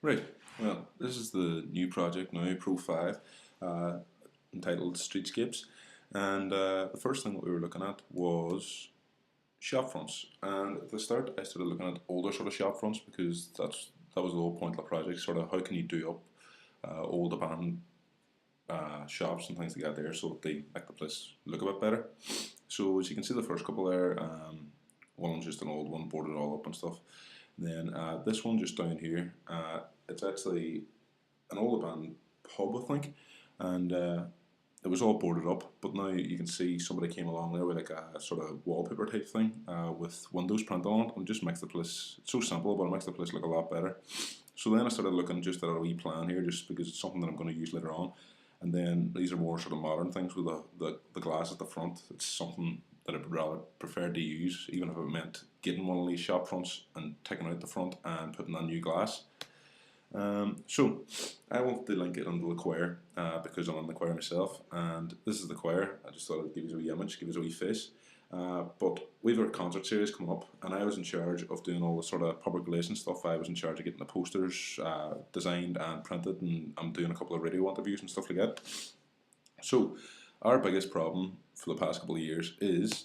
Right, well, this is the new project now, Pro 5, uh, entitled Streetscapes. And the first thing that we were looking at was shop fronts. And at the start, I started looking at older sort of shop fronts because that was the whole point of the project. Sort of how can you do up old abandoned shops and things like that there so that they make the place look a bit better. So as you can see, the first couple there, one's just an old one, boarded all up and stuff. And then this one just down here, it's actually an old abandoned pub, I think, and it was all boarded up. But now you can see somebody came along there with like a sort of wallpaper type thing with Windows printed on it, and just makes the place, it's so simple, but it makes the place look a lot better. So then I started looking just at a wee plan here, just because it's something that I'm going to use later on. And then these are more sort of modern things with the glass at the front. It's something that I would rather prefer to use, even if it meant getting one of these shop fronts and taking out the front and putting on new glass. So I wanted to link it under the choir because I'm in the choir myself, and this is the choir. I just thought I'd give you a wee image, give you a wee face. But we've got a concert series coming up, and I was in charge of doing all the sort of public relations stuff. I was in charge of getting the posters designed and printed, and I'm doing a couple of radio interviews and stuff like that. So our biggest problem for the past couple of years is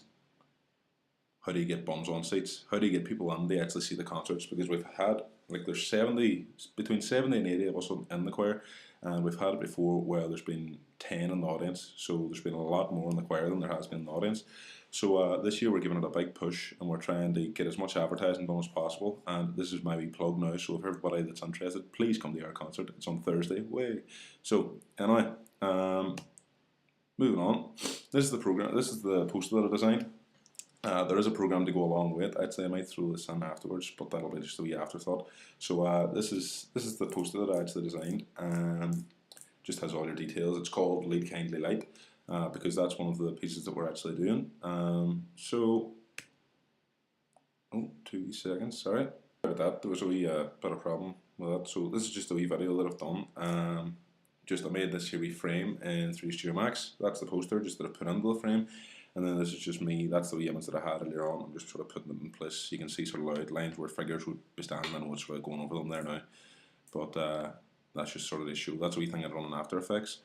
how do you get bums on seats? How do you get people in to actually see the concerts? Because we've had, like, there's between 70 and 80 of us in the choir, and we've had it before where there's been 10 in the audience, so there's been a lot more in the choir than there has been in the audience. So this year we're giving it a big push, and we're trying to get as much advertising done as possible, and this is my wee plug now, so if everybody that's interested, please come to our concert. It's on Thursday. Way. So anyway, moving on. This is the program. This is the poster that I designed. There is a program to go along with it. I'd say I might throw this in afterwards, but that'll be just a wee afterthought. So this is the poster that I actually designed. Just has all your details. It's called Lead Kindly Light because that's one of the pieces that we're actually doing. So, oh, 2 seconds. Sorry about that. There was a wee bit of problem with that. So this is just a wee video that I've done. Just I made this here wee frame in 3 Studio Max. That's the poster just that I put into the frame. And then this is just me, that's the wee image that I had earlier on. I'm just sort of putting them in place. You can see sort of lines where figures would be standing. I know it's sort of going over them there now. But that's just sort of the show. That's a wee thing I run in After Effects.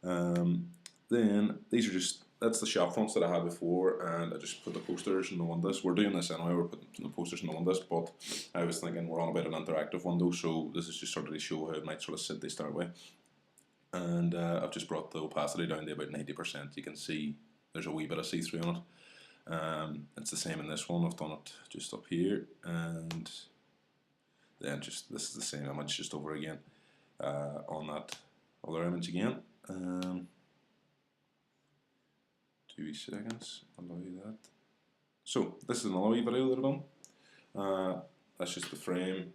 Then these are just, that's the shop fronts that I had before, and I just put the posters in the windows. We're doing this anyway, we're putting the posters in the windows, but I was thinking we're on about an interactive window, so this is just sort of to show how it might sort of sit to start with. And I've just brought the opacity down to about 90%. You can see there's a wee bit of see-through on it. It's the same in this one. I've done it just up here, and then this is the same image just over again on that other image again. 2 seconds, allow you that. So this is another wee video that I've done. That's just the frame,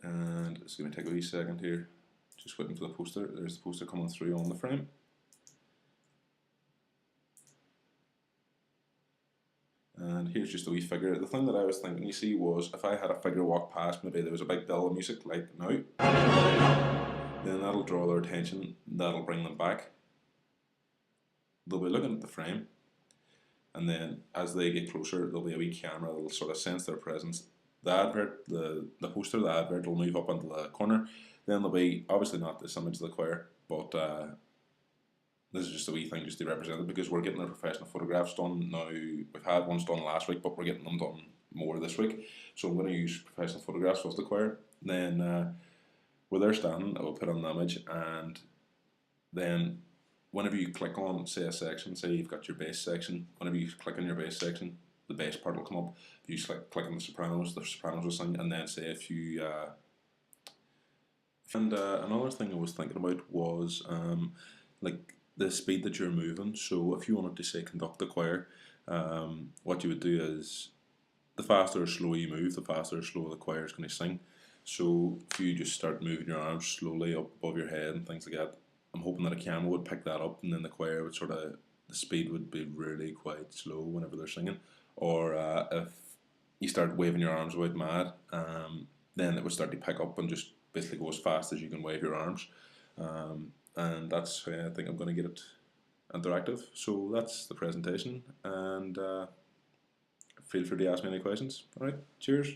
and it's going to take a wee second here. Just waiting for the poster. There's the poster coming through on the frame. And here's just a wee figure. The thing that I was thinking, you see, was if I had a figure walk past, maybe there was a big bill of music like now, then that'll draw their attention, that'll bring them back. They'll be looking at the frame, and then as they get closer, there'll be a wee camera that'll sort of sense their presence. The advert, the poster, the advert will move up into the corner. Then there'll be, obviously not this image of the choir, but this is just a wee thing just to represent it, because we're getting our professional photographs done now. We've had ones done last week, but we're getting them done more this week. So I'm going to use professional photographs of the choir. Then where they're standing, I will put on the image, and then whenever you click on, say, a section, say you've got your bass section, whenever you click on your bass section, the bass part will come up. If you click on the sopranos will sing, and then say if you... another thing I was thinking about was like the speed that you're moving. So if you wanted to, say, conduct the choir, what you would do is the faster or slower you move, the faster or slower the choir is going to sing. So if you just start moving your arms slowly up above your head and things like that, I'm hoping that a camera would pick that up, and then the choir would sort of, the speed would be really quite slow whenever they're singing. Or if you start waving your arms about mad, then it would start to pick up and just basically go as fast as you can wave your arms. And that's how I think I'm going to get it interactive. So that's the presentation, and feel free to ask me any questions. Alright, cheers.